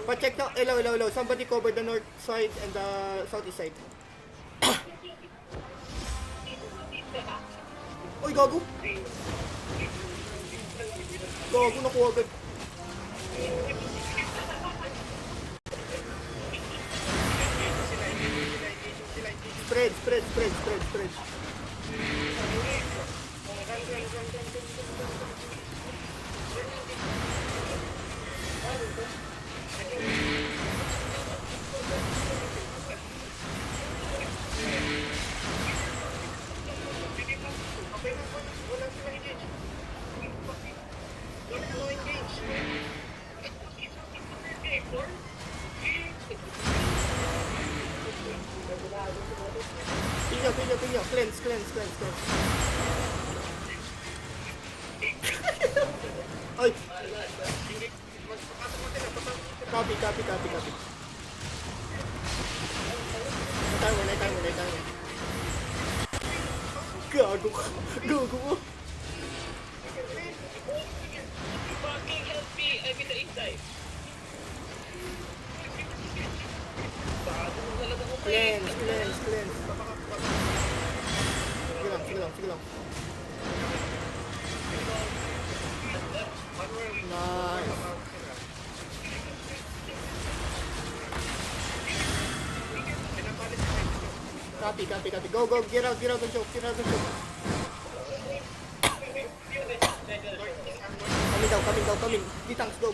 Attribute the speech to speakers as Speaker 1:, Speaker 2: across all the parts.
Speaker 1: Pa-check na, ilaw. Somebody cover the north side and the southeast side. Uy, gago! Gago, nakuha agad. Spread. Pinyo. Cleanse. Ay! Copy. Natay mo. Gago ka.
Speaker 2: Fucking help me! I'm in the inside.
Speaker 1: Cleanse. Sige lang. Nice. Copy. Go. Get out the choke. Coming. D-tanks, go.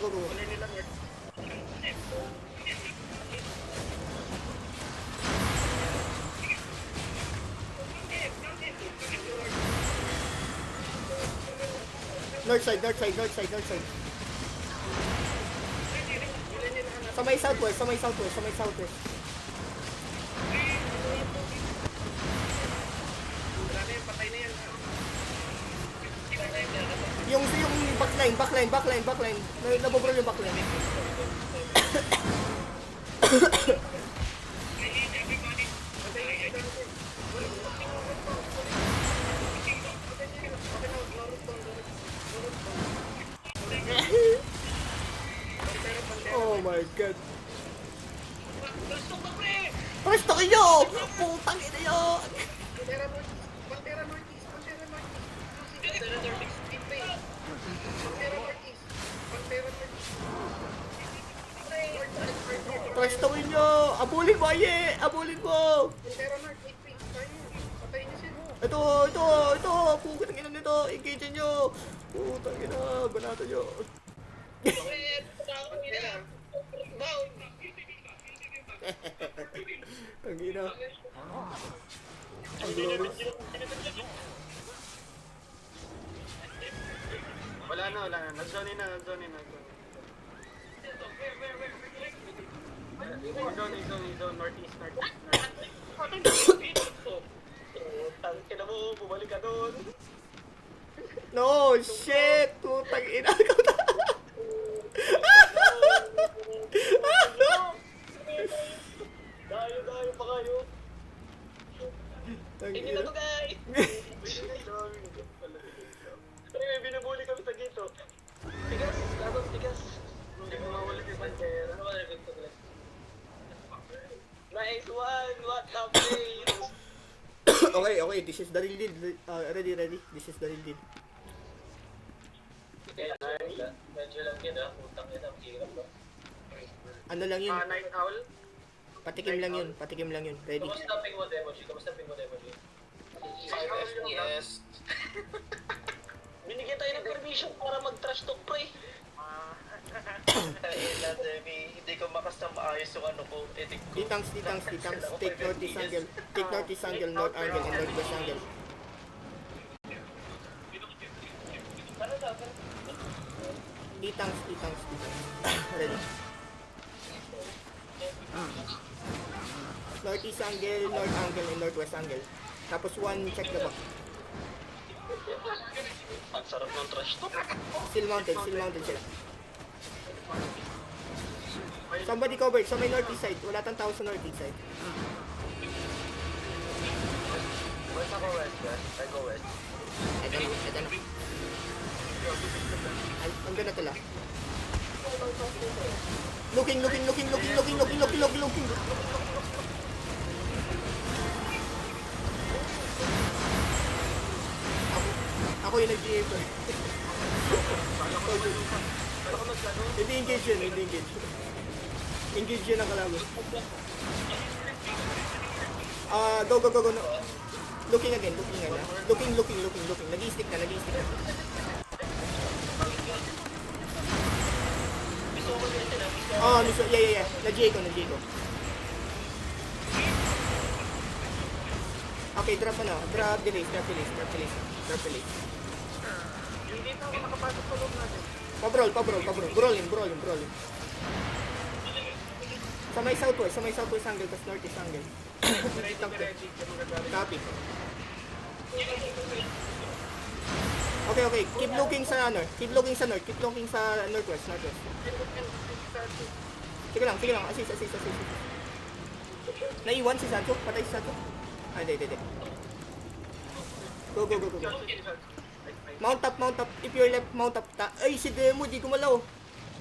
Speaker 1: North side. Sa may southwest. Yung backline. Nabobro yung backline. Oh my god. Presto kayo! Putang ina yun! Presto nyo! Abulin mo, Aye! Abulin mo! Ito! Putang ina nito! Engage nyo! Putang ina! Banata nyo! Ang ina. Ang glorious.
Speaker 3: Wala na. Nag-zone na. Zone. Northeast.
Speaker 2: Tangina mo, bumalik ka doon.
Speaker 1: No! Shit! Putang ina!
Speaker 2: Dayo pa kayo. Hindi na to, guys. May binubuli kami sa gito. Tigas.
Speaker 3: Hindi mo mawala yung bandera.
Speaker 2: Nice one. What the play?
Speaker 1: Okay. This is the real deal. Ready. This is the real deal.
Speaker 2: Medyo lang yun, putang yun, ang hirap ba?
Speaker 1: Ano lang yun?
Speaker 3: Night Owl.
Speaker 1: Patikim lang yun. Ready?
Speaker 2: Kamusta mo, Demoji?
Speaker 3: Yes.
Speaker 2: Binigyan tayo ng permission para mag-trash talk, pre. Hindi ko makasama maayos yung ano ko, edit ko.
Speaker 1: D-tanks. Take northeast angle, north angle, and northwest angle. D-tanks. Ready? Northeast angle, north angle, and northwest angle. Tapos one, check the back.
Speaker 2: Ang sarap ng trash talk.
Speaker 1: Still mounted, check. Somebody covered sa may northeast side. Wala tang tao sa northeast side.
Speaker 3: West ako west. I go west.
Speaker 1: Ito na. I'm gonna tala. Looking. Ako yung nag-GA ko. Hindi engage yun, hindi engage. Engage yun ang kalaban. Go. No. Looking again. Looking. Nag-i-stick na. Miso. Yeah. Na-GA ko. Okay, drop ano. Drop delay.
Speaker 3: Hindi na ako nakapasok sa loob natin.
Speaker 1: Pabrol. Brawlin. Sa may southwest angle, tas northeast angle. Copy. Okay. Keep looking sa north. Keep looking sa northwest. Sige lang. Assist. Naiwan si Sancho. Patay si Sancho. Hindi. Go. Mount up. If you're left, mount up. Ay, si Demo, di gumalaw.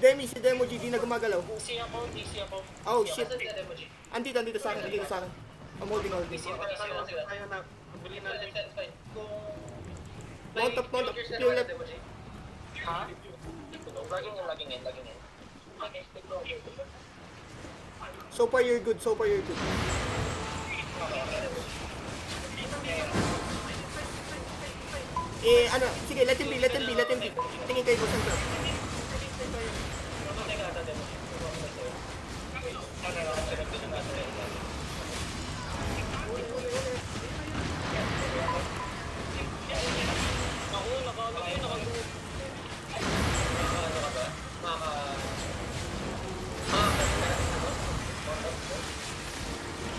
Speaker 1: Si Demo, di na gumagalaw.
Speaker 2: DC ako.
Speaker 1: Oh, shit. Andito sa akin. I'm holding.
Speaker 3: Tayo na. Bili natin.
Speaker 1: Mount up. If you're left.
Speaker 3: Ha?
Speaker 2: Laging in.
Speaker 1: So far, you're good. Sige, let him be. Tingin kayo kung saan ka.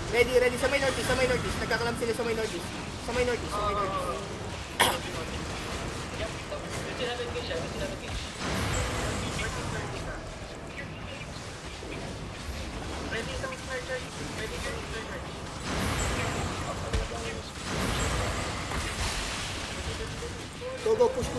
Speaker 1: Ready. Sa may northeast. Nagkakalam sila sa may northeast.
Speaker 3: Ready sa Mr. Charge.
Speaker 1: Go, push.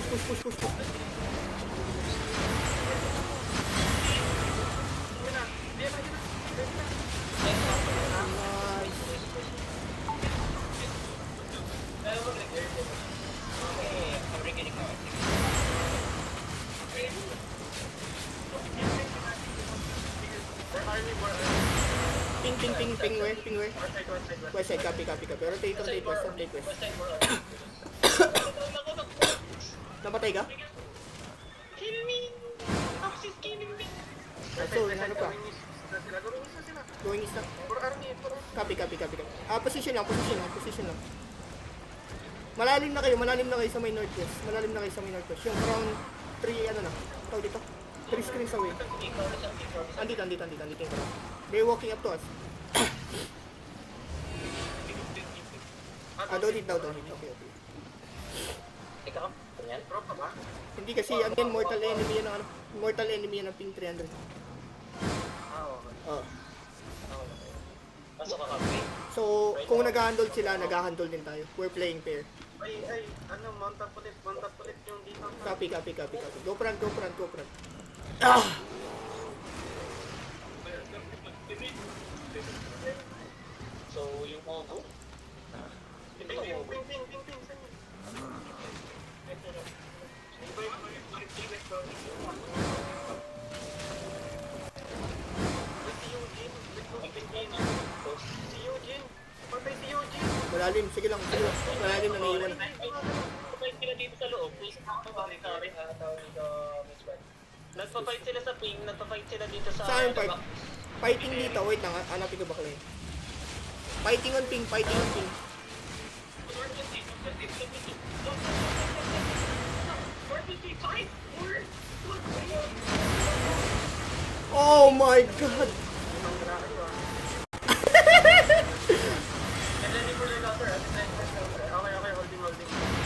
Speaker 1: Ping where? West side, copy. Rotate west. Namatay ka? So, ano pa? Going east na. Copy. Position lang. Malalim na kayo sa may northwest. Yung around 3, tawag dito. 3 screens away. Andito yung crowd. They're walking up to us. Don't hit. Okay.
Speaker 2: Teka ka. Ganyan.
Speaker 1: Hindi kasi mortal enemy yan ng ping 300. Oh.
Speaker 2: Pasok ka kami.
Speaker 1: So, kung nag-handle sila, nag-handle din tayo. We're playing pair.
Speaker 3: Mount up ulit yung dito.
Speaker 1: Copy. Go front.
Speaker 2: So, yung Ogo?
Speaker 3: Ping, saan Si Eugene! Patay si Eugene!
Speaker 1: Malalim, sige lang. Malalim na naiwan.
Speaker 2: Nagpapalit sila dito sa loob. Nagpapalit sila sa ping, nagpapalit sila dito sa...
Speaker 1: Saan part? Fighting dito. Wait lang, hanapin ko bakla yun. Fighting on ping. Oh my god!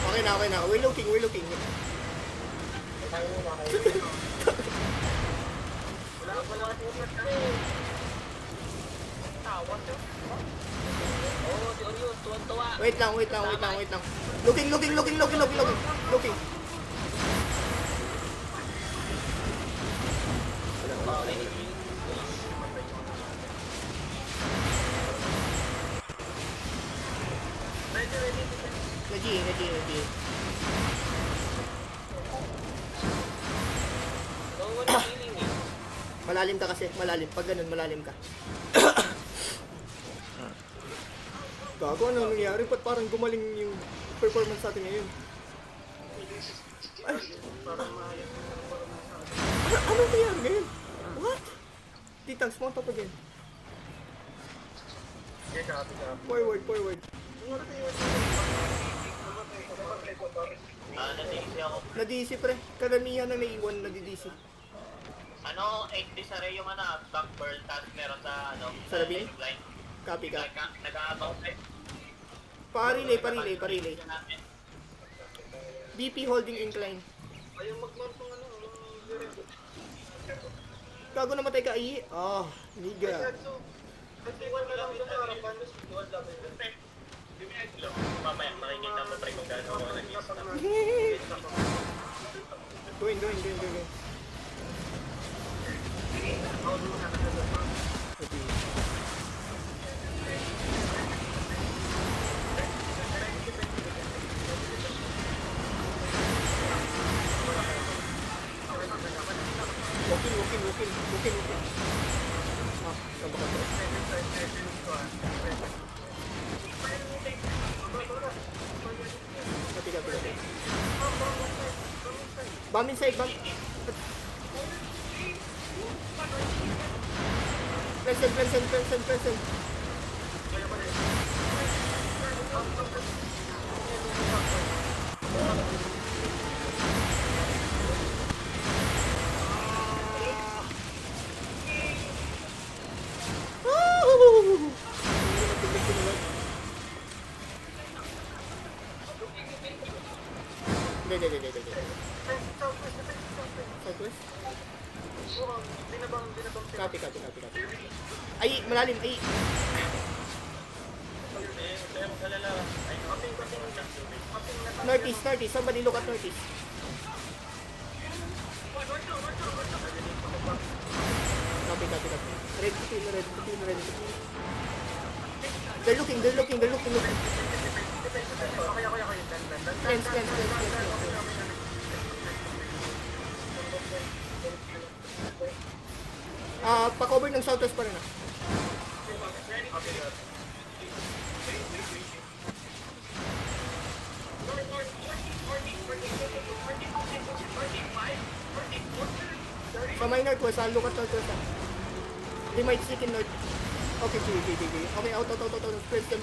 Speaker 1: Okay na. We're looking.
Speaker 3: Wala kasi umat na. Tawa to.
Speaker 2: Oo, si Onyo, tuwan-tuwa.
Speaker 1: Wait lang. Looking. Malalim ka kasi, malalim. Pag ganun, malalim ka. Gago, ano nangyari? Ba't parang gumaling yung performance natin ngayon? Ay,
Speaker 3: Parang maayos na
Speaker 1: ano nangyari ngayon? What? Titang, mount up again.
Speaker 3: Yeah, copy.
Speaker 1: Forward, forward.
Speaker 2: Nadisi ako.
Speaker 1: Na-DC pre. Karamihan na naiwan na di-DC.
Speaker 2: Ano, 8 disarray yung back burl, tapos meron sa,
Speaker 1: Sa labi?
Speaker 2: line.
Speaker 1: Copy ka.
Speaker 2: Nag-aabang tayo.
Speaker 1: Parilay. BP holding incline.
Speaker 3: Ayaw mag-mount ng ano,
Speaker 1: Gago namatay ka, ay. Ah, niga.
Speaker 3: Kasi iwan na lang ito sa harapan.
Speaker 2: Mamaya, makikita mo pre kung gaano ako nag-iisa.
Speaker 1: Going. Walking. Ah, sabak ka. Copy. Bomb inside, bomb. Present. Hindi. Southwest?
Speaker 3: Binabang.
Speaker 1: Copy. Ay, malalim, ay. Northeast. Somebody look at northeast. Copy. Ready to kill. They're looking. Cleanse. Pa-cover ng southwest pa rin ah. Sa my northwest, look at northwest ah. They might seek in north. Okay, GG. Okay, out. Preston.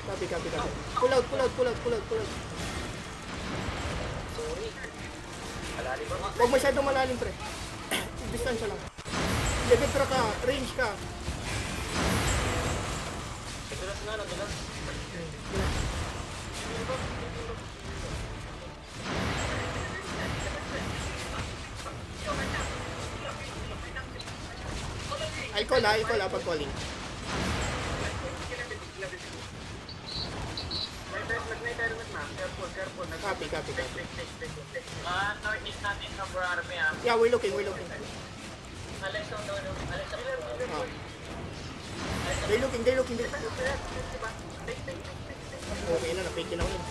Speaker 1: Copy. Pull out. Huwag masyadong malalim pre. Distansya lang. Lebetra ka, range ka. I'll call pag calling.
Speaker 3: May helmet na. Careful.
Speaker 1: Copy.
Speaker 2: Northeast natin sa Burarme
Speaker 1: Yeah, we're looking.
Speaker 2: Alex,
Speaker 1: Ah. They're looking. Okay na, na-fake din ako nun.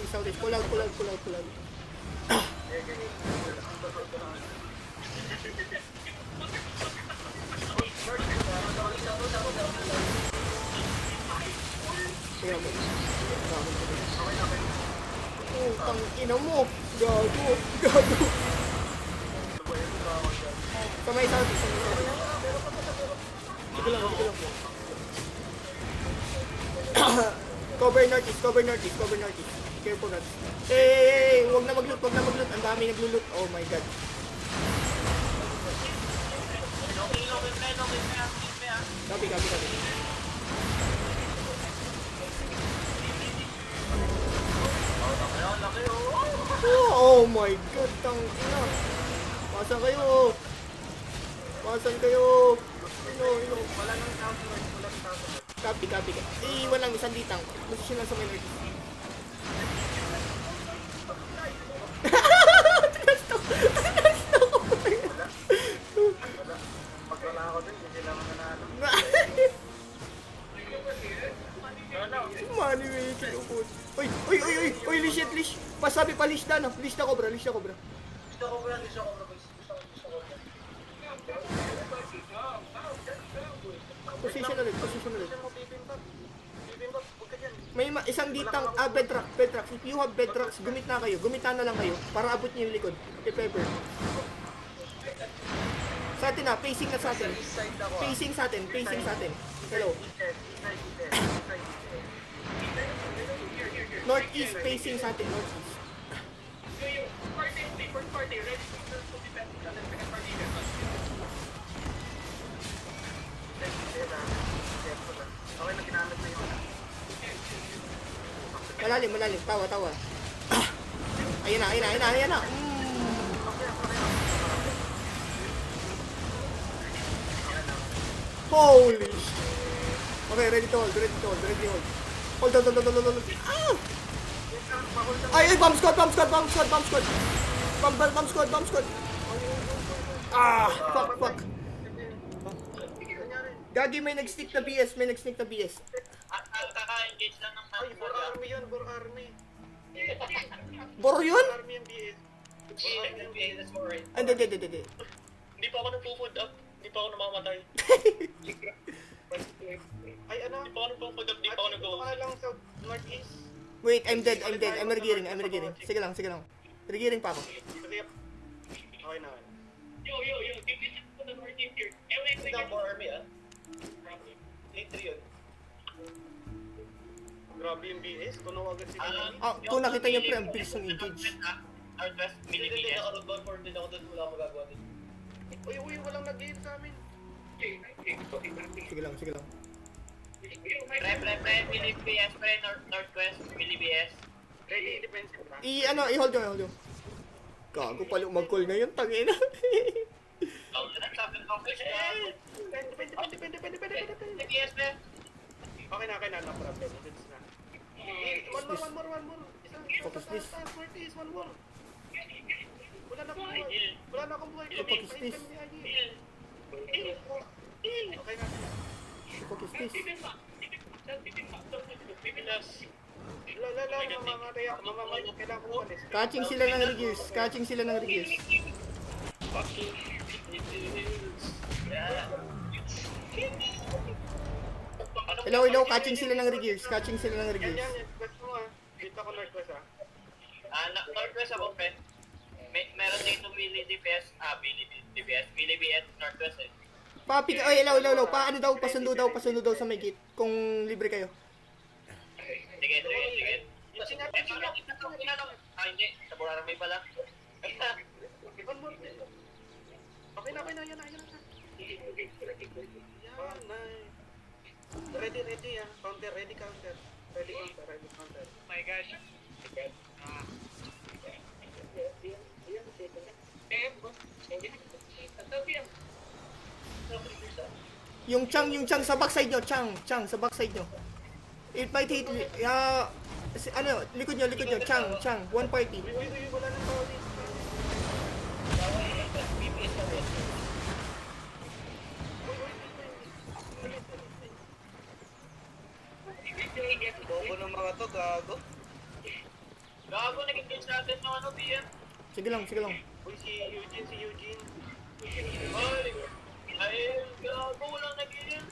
Speaker 1: Southeast. Pull out. Tingnan mo. Oh, tang ina mo. Gago. Kamay southeast. Sige lang. Cover northeast. Careful guys. Huwag na mag-loot. Ang dami naglo-loot. Oh my god. Copy. Oh my god, tang ina. Pasan kayo? Ino.
Speaker 3: Wala nang southwest.
Speaker 1: Copy. Iiwan lang isang ditang. Position lang sa may north. leash na, no? Leash na cobra, leash na cobra.
Speaker 3: Gusto ko ba? Gusto ko ba? Gusto ko ba?
Speaker 1: Position ulit, position ulit.
Speaker 3: Gusto mo bibimbap? Bibimbap, huwag ka dyan.
Speaker 1: May isang ditang, bed truck. If you have bed trucks, gumit na lang kayo para abot niyo yung likod. If ever. Sa atin na, facing na sa atin.
Speaker 3: East side ako.
Speaker 1: Facing sa atin, facing sa atin. Hello. Northeast, facing sa atin, northeast.
Speaker 3: Okay na, ginamit na yun.
Speaker 1: Malalim, malalim. Tawa, tawa. Ayan na. Holy shit. Okay, ready to hold. Hold. Ah! Ay, bomb squad. Bomb squad. Ah, fuck. Gagi, may nag-stick na BS.
Speaker 2: Kaka-engage lang ng
Speaker 3: Ay, Bor Army yun, Bor Army.
Speaker 1: Boro yun?
Speaker 3: Bor Army yung BS.
Speaker 1: Hindi.
Speaker 2: Hindi pa ako nagpo-food up. Hindi pa ako namamatay.
Speaker 3: Ay, ano?
Speaker 2: Hindi pa ako nagpo-food up. Hindi pa ako
Speaker 3: Dito ka na lang sa northeast.
Speaker 1: Wait, I'm dead. I'm regearing. Sige lang. Regearing pa ako.
Speaker 3: Sige. Okay na.
Speaker 2: Yo. Give me to the more team here. Wait. More army, ah. Entry yun.
Speaker 3: Grabe yung BS. Tunaw agad si Kanye.
Speaker 1: Kung nakita niyo pre, ang bilis ng engage.
Speaker 2: Northwest, Milibia. Hindi ako nag-1 for din ako doon. Wala akong magagawa din.
Speaker 3: Uy, walang nag-gain sa amin.
Speaker 1: Sige lang.
Speaker 2: Pre, Milibias, pre, Northwest, Milibias.
Speaker 3: Ready, defensive ba?
Speaker 1: I-hold nyo. Gago pala mag-call ngayon, tangina.
Speaker 2: Sabi ko,
Speaker 3: Depende.
Speaker 2: Milibias, pre.
Speaker 3: Okay na, no problem. Goods na. One more.
Speaker 1: Focus this.
Speaker 3: One more. Wala na akong buhay.
Speaker 1: Focus this.
Speaker 3: Okay na.
Speaker 1: Focus this.
Speaker 3: Mamamatay. Kailangan ko umalis.
Speaker 1: Catching sila ng regears. Hello, catching sila ng regears.
Speaker 3: Yan. West mo ah. Dito ako northwest ah.
Speaker 2: Northwest ako, pre. Meron dito Milibias, Milibias, Northwest eh.
Speaker 1: Hello. Pasundo daw sa may gate. Kung libre kayo.
Speaker 2: Sige. Hindi. Sa Borara may pala.
Speaker 3: One more. Okay na. Yan na. Ready ah. Counter. Ready counter.
Speaker 2: Oh my gosh.
Speaker 1: Yung Chang sa backside nyo. Chang, sa backside nyo. It might hit, likod nyo. Chang, 1 party.
Speaker 3: Uy, wala nang tao dito. Bobo ng mga to, gago.
Speaker 2: Gago, nag-engage natin ng ano, BM.
Speaker 1: Sige lang.
Speaker 3: Uy, si Eugene.
Speaker 2: Ay, gago, walang nag-engage.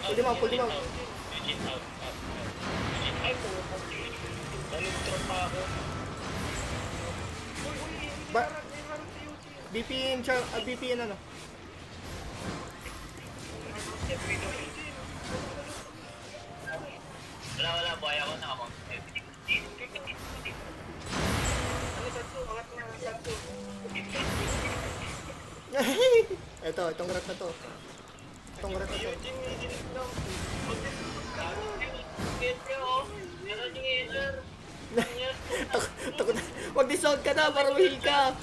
Speaker 1: Pull them out. BPN ano?
Speaker 2: Wala, buhay ako na ako.
Speaker 1: Itong rat na to. Wag disount ka na para mahil ka.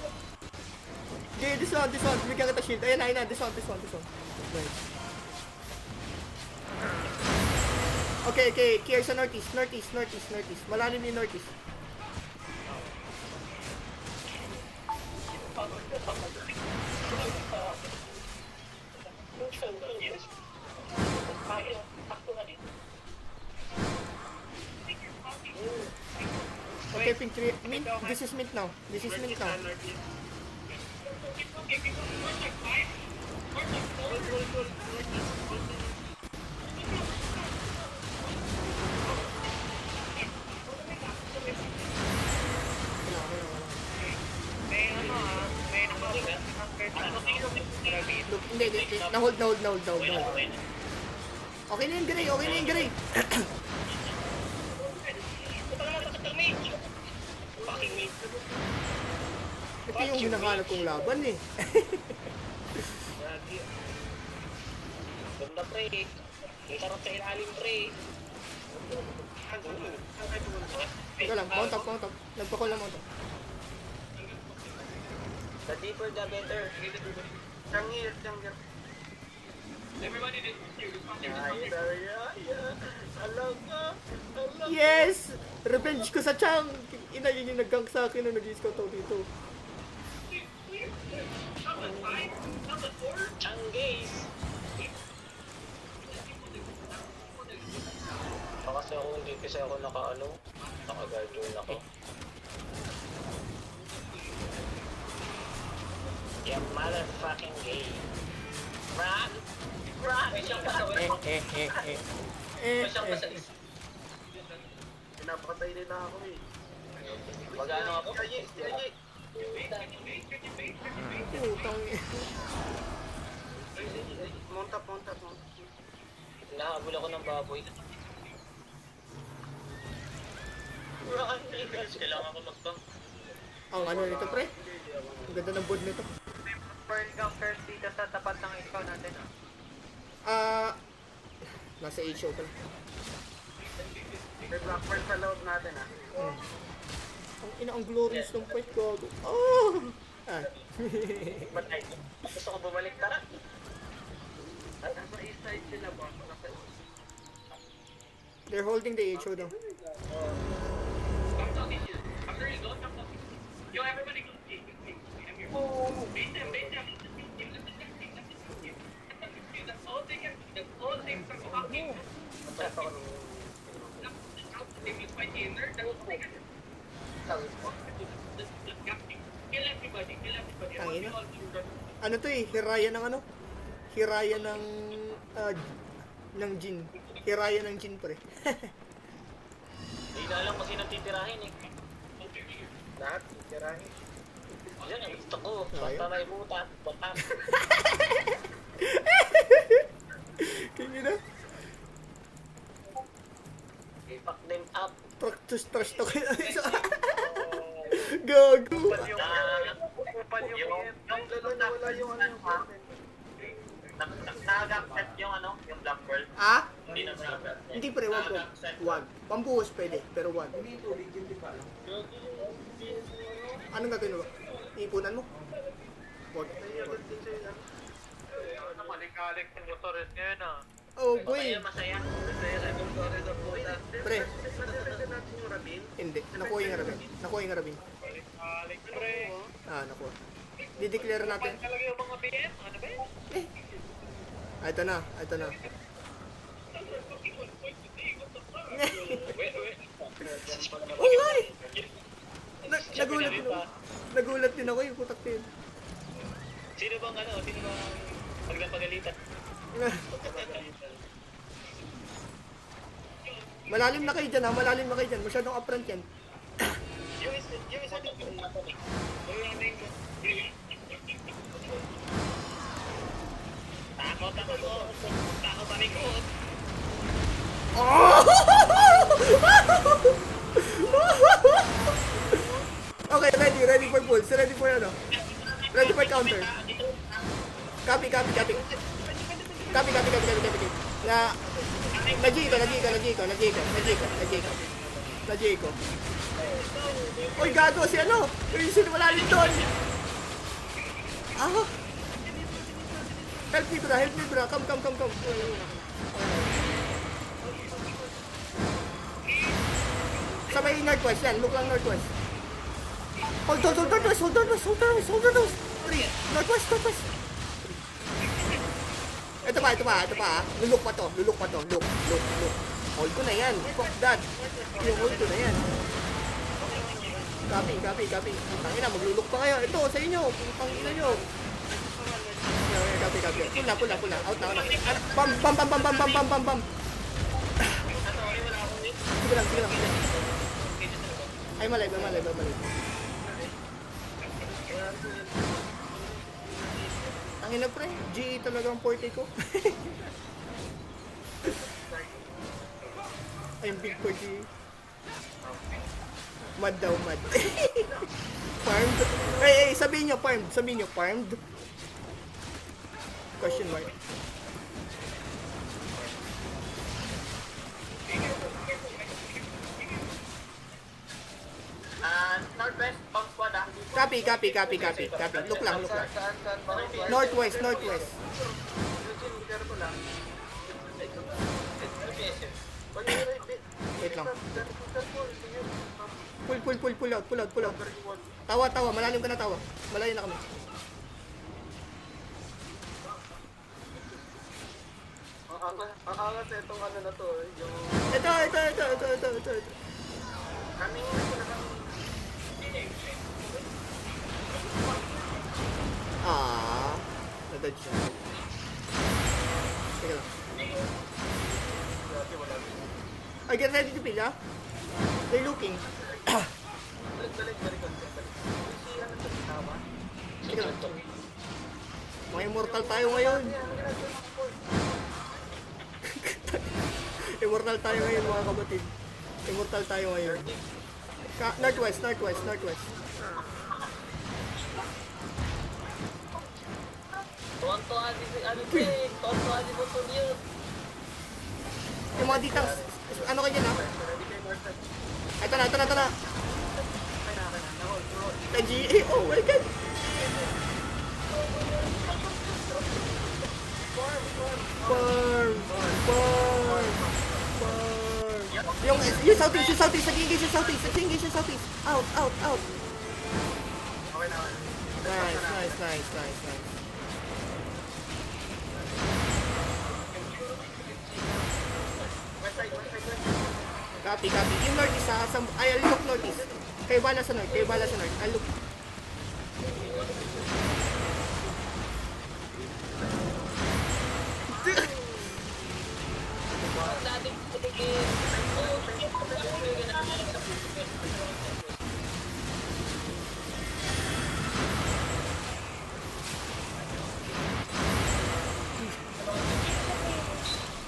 Speaker 1: Okay, disount. Bigyan kita shield. Ayun na. Disount. Right. Okay. Clear sa northeast. Malalim yung northeast. Okay, pink 3. Mint. This is mint now. This is mint now.
Speaker 3: Northeast.
Speaker 2: Keep looking. North like 5. North like 4.
Speaker 3: May ano may nakapagod.
Speaker 1: Look, hindi. Na-hold. Okay na yun, Gray.
Speaker 2: Fucking me.
Speaker 1: Ito yung hinahanap kong laban eh.
Speaker 2: Ganda pre. May sarap sa ilalim pre.
Speaker 1: Ito lang, mount up. Nagpa-call na mount up.
Speaker 2: The deeper the better.
Speaker 3: Tanggir.
Speaker 2: Everybody did you.
Speaker 3: Alaga.
Speaker 1: Yes! Revenge ko sa Chang! Ina, yun yung nag-gank sa akin nung nag-scout ako dito.
Speaker 2: Changgis. Kasi ako hindi kasi ako naka-guard ako. You motherfucking gay. Brad! May siyang pasawin. May siyang pasawin.
Speaker 3: Pinapatay nila ako eh.
Speaker 2: Mag-ano ako?
Speaker 3: Yayi.
Speaker 1: Putang
Speaker 3: Mount up.
Speaker 2: Nahabol ako ng baboy. Kailangan ko mag-bang.
Speaker 1: Ang ano nito, pre? Ang ganda ng board nito.
Speaker 4: Pearl Gang first dito sa tapat ng ikaw natin.
Speaker 1: Nasa HO pa lang.
Speaker 3: May Blackbird sa loob natin
Speaker 1: Ang ina, ang glorious ng fight ko. Oh!
Speaker 2: Ba't ay? Gusto ko bumalik, tara.
Speaker 3: Nasa east side sila boss.
Speaker 1: They're holding the HO daw.
Speaker 2: Yo, everybody go. Beat them. The whole thing from fucking. Kill everybody.
Speaker 1: Tangina. Ano to eh? Hiraya ng ano? Hiraya ng Jin. Hiraya ng Jin, pre.
Speaker 2: Hindi na alam kung sino titirahin eh.
Speaker 3: Lahat, tirahin.
Speaker 2: Yan ang gusto ko. Basta may butat. Butat.
Speaker 1: Kaya na.
Speaker 2: Fuck them up.
Speaker 1: Trash to kayo. Gago.
Speaker 4: Upal yung
Speaker 2: Yung
Speaker 3: Wala yung ano yung content.
Speaker 2: nag-accept yung ano, yung black pearl.
Speaker 1: Ah?
Speaker 2: Hindi na nag-accept.
Speaker 1: Hindi pre, wag. Pambuhos pwede, pero wag. Anong gagawin mo? Iipunan mo? Wag.
Speaker 4: Malik-alik ng motorin ngayon
Speaker 1: Oh boy.
Speaker 2: Masaya.
Speaker 1: Pre,
Speaker 3: Pwede natin yung Rabin.
Speaker 1: hindi. Nakuha yung Rabin.
Speaker 4: Malik pre.
Speaker 1: Nakuha. Dideclare natin.
Speaker 4: Talaga yung mga BM? Ano ba yun?
Speaker 1: Ito na. Oh, ay! Nagulat din ako yung putak din.
Speaker 2: Sino bang pagpagalitan?
Speaker 1: Malalim na kayo dyan, masyadong upfront yan.
Speaker 2: Yung isa din yung Takot panikot.
Speaker 1: Oh! Okay, ready for pulse, ready for counter. Copy. Na-J ko. Uy, gago si ano? Yung sino malalim doon? Help me bro. Come. Sa may northwest yan, look lang northwest. Hold on. Northwest. Ito pa. Lulok pa to. Look. Hold ko na yan. Fuck that. Yung hold ko na yan. Copy. Tangina, maglulok pa kayo. Ito, sa inyo. Pangina nyo. Copy. Pull na. Out na. Bam. Sige lang. Ay, malay. Tangina pre, GE talaga ang forte ko. I'm big for GE. Mad daw. Farmed? Sabihin nyo, farmed? Question mark.
Speaker 2: Northwest, bomb squad ah.
Speaker 1: Copy. Look lang. Northwest. Wait lang. Pull out. Tawa. Malalim ka na tawa. Malayo na kami.
Speaker 3: Ang angas itong ano na to, yung...
Speaker 1: Ito.
Speaker 3: Kami
Speaker 1: Nadodge siya. Teka lang. I get ready to pill, ha? They're looking.
Speaker 3: balik. Si ano to, tawa?
Speaker 1: Teka lang. Mga immortal tayo ngayon. Immortal tayo ngayon, mga kapatid. Immortal tayo ngayon. Northwest.
Speaker 2: Tuwan-tuwa di mo to yun.
Speaker 1: Yung mga ditang, ano kanya na? Ito na. GE, oh my god. Farm. Yung southeast, nag-engage yung southeast. Out. Nice. Copy. Yung northeast ha, I'll look northeast. Kayo bala sa north. I'll look.
Speaker 2: Dating patigil.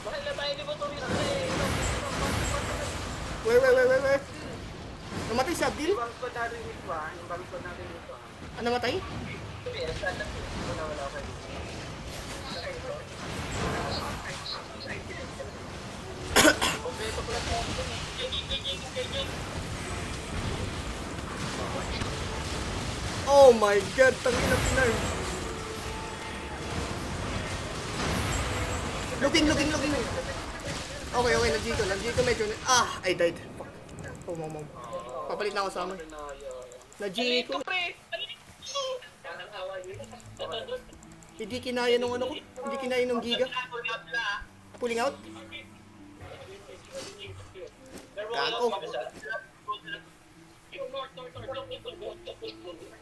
Speaker 2: Bakit labahin di mo to yun?
Speaker 1: Where? Namatay si Abdil?
Speaker 3: Yung bangko natin dito ah.
Speaker 1: Ano namatay?
Speaker 3: Wala kayo.
Speaker 1: Oh my god, tangina Pinar. Looking. Okay, nag-G medyo. I died. Fuck. Oh, mom. Papalit na ako sa amin. Na-G ko. Hindi kinaya nung ano ko. Hindi kinaya nung giga. Pulling out? Gago.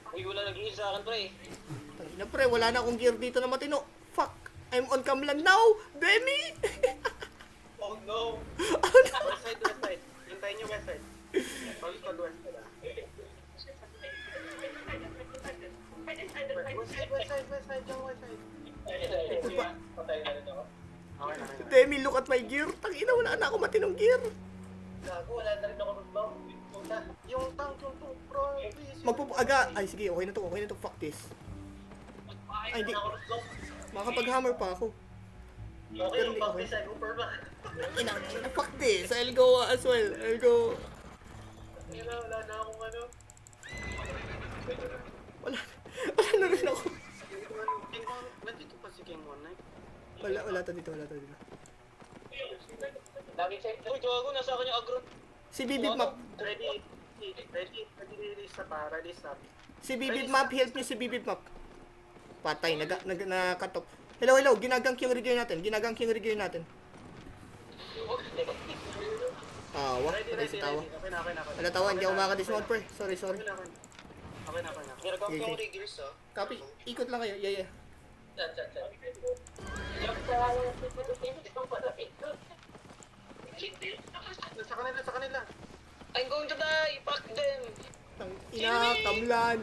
Speaker 2: Uy, wala nag-iis sa akin, pre.
Speaker 1: Tangina pre, wala na akong gear dito na matino. Fuck. I'm on Kamlan now. Demi.
Speaker 2: Oh no.
Speaker 3: West side. Hintayin nyo west side. Balik ka west side ah. West side, yung west side.
Speaker 2: Patay na rin ako.
Speaker 3: Okay na.
Speaker 1: Demi, look at my gear. Tangina, wala na ako matinong gear.
Speaker 2: Gago, wala na rin ako nag-bomb.
Speaker 3: Yung tank, yung pro, please.
Speaker 1: Ay, sige, okay na to. Fuck this. Ay, hindi. Makapag-hammer pa ako.
Speaker 2: Okay, yung back this, I go for back.
Speaker 1: Fuck this. I'll go as well.
Speaker 2: Wala na akong ano.
Speaker 1: Wala na rin ako.
Speaker 3: Nandito pa si King One Night.
Speaker 1: Wala to dito.
Speaker 2: Lagi check. Uy, gago, nasa akin yung agro.
Speaker 1: Si Bibib Map.
Speaker 3: Ready release na pa, ready stop.
Speaker 1: Si Bibib Map, help me si Bibib Map. Patay, Hello. Ginagang King Rigger natin. Wah,
Speaker 3: Ready,
Speaker 1: patay
Speaker 3: ready,
Speaker 1: sa tawa.
Speaker 3: ready. Okay na.
Speaker 1: Wala tawa, hindi ako makadismount pre. Sorry.
Speaker 3: Okay na.
Speaker 1: Okay, okay. Copy. Ikot lang kayo. Yeah.
Speaker 3: Sa kanila.
Speaker 2: I'm going to die! Fuck them!
Speaker 1: Tang ina, tamlan.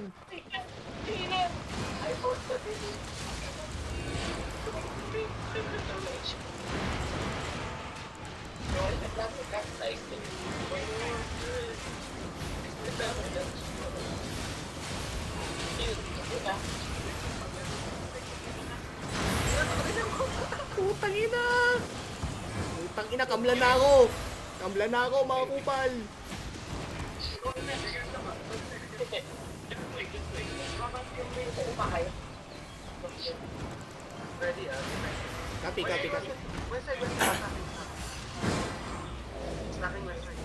Speaker 1: Putang ina. Putang ina, kamlan na ako. Kamlan na ako, mga kupal.
Speaker 3: Ready,
Speaker 1: Copy.
Speaker 3: West side. Stacking west side.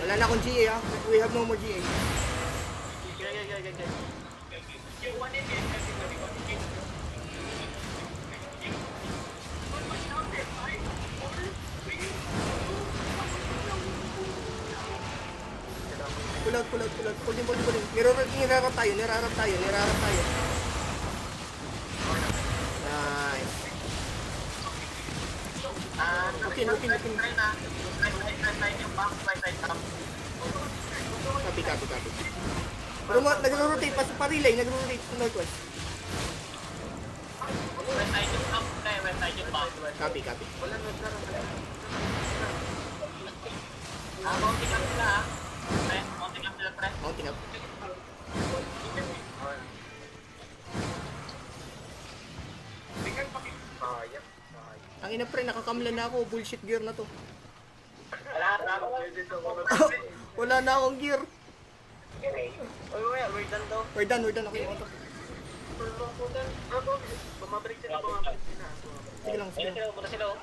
Speaker 1: Wala na akong GA ha. We have no more GA.
Speaker 3: Yeah.
Speaker 1: Pull out. Pulling. Nirarap tayo. Nice. Looking. Copy. Pero nagro-rotate pa relay, nagro-rotate sa northwest. Copy.
Speaker 3: Wala nagkaroon.
Speaker 1: Mounting up.
Speaker 3: Sayang.
Speaker 1: Ang ina pre, nakakamlan na ako. Bullshit gear na to. Wala na akong gear.
Speaker 4: We're done daw.
Speaker 1: We're done. Okay, auto.
Speaker 3: Bumabalik sila.
Speaker 1: Sige lang.
Speaker 2: Muna sila oh.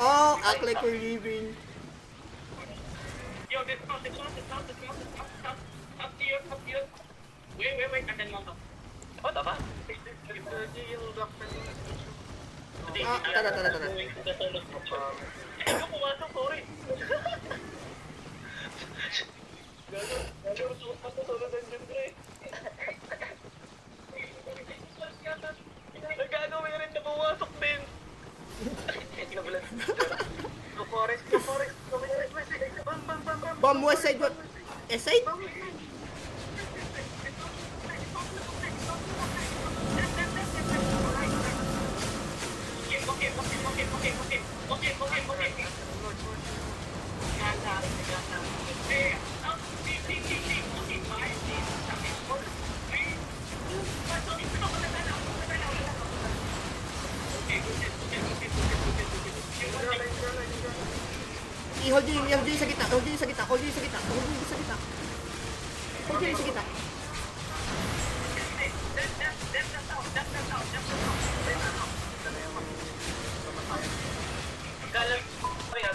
Speaker 1: Oh, act like we're leaving.
Speaker 2: Yo, this stop to you. Wait, and then mountain. Oh, tama?
Speaker 3: Yung block na
Speaker 1: Tara.
Speaker 2: Ano pumasok, sorry. Nagano meron na pumasok din.
Speaker 3: Go forest. Bam.
Speaker 1: Bomb west side. What? East side? I-hold yun sa gitna. Hold yun sa gitna.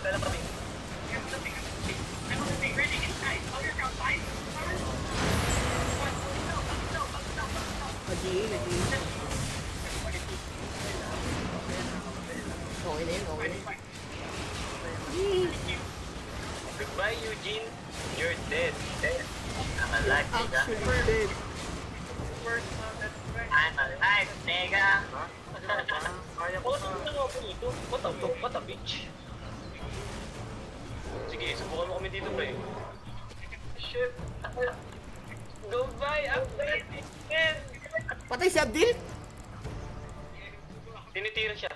Speaker 2: Kala kami.
Speaker 1: Lagi. Okay na yun.
Speaker 2: Goodbye, Eugene. You're dead. I'm alive, nigga.
Speaker 1: Actually dead.
Speaker 2: I'm alive, nigga.
Speaker 3: Kaya ko pa.
Speaker 2: What a bitch. Sige, subukan mo kami dito, pre. Shit. Goodbye, I'm dead.
Speaker 1: Patay si Abdil?
Speaker 2: Tinitira siya.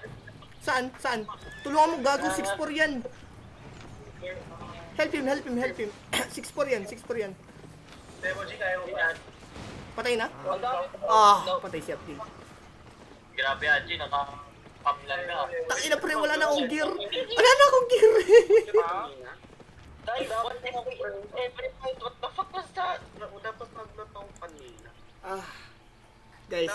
Speaker 1: Saan? Tulungan mo, gago. 6-4 yan. Help him. 6-4 yan.
Speaker 2: Demo G, kaya mo yan.
Speaker 1: Patay na?
Speaker 2: No.
Speaker 1: Patay si Abdil.
Speaker 2: Grabe, Angie, naka-pamlan na.
Speaker 1: Takina pre, wala na akong gear.
Speaker 2: Dahil, every fight, what the fuck was that?
Speaker 3: Dapat maglatong kanina.
Speaker 1: Guys.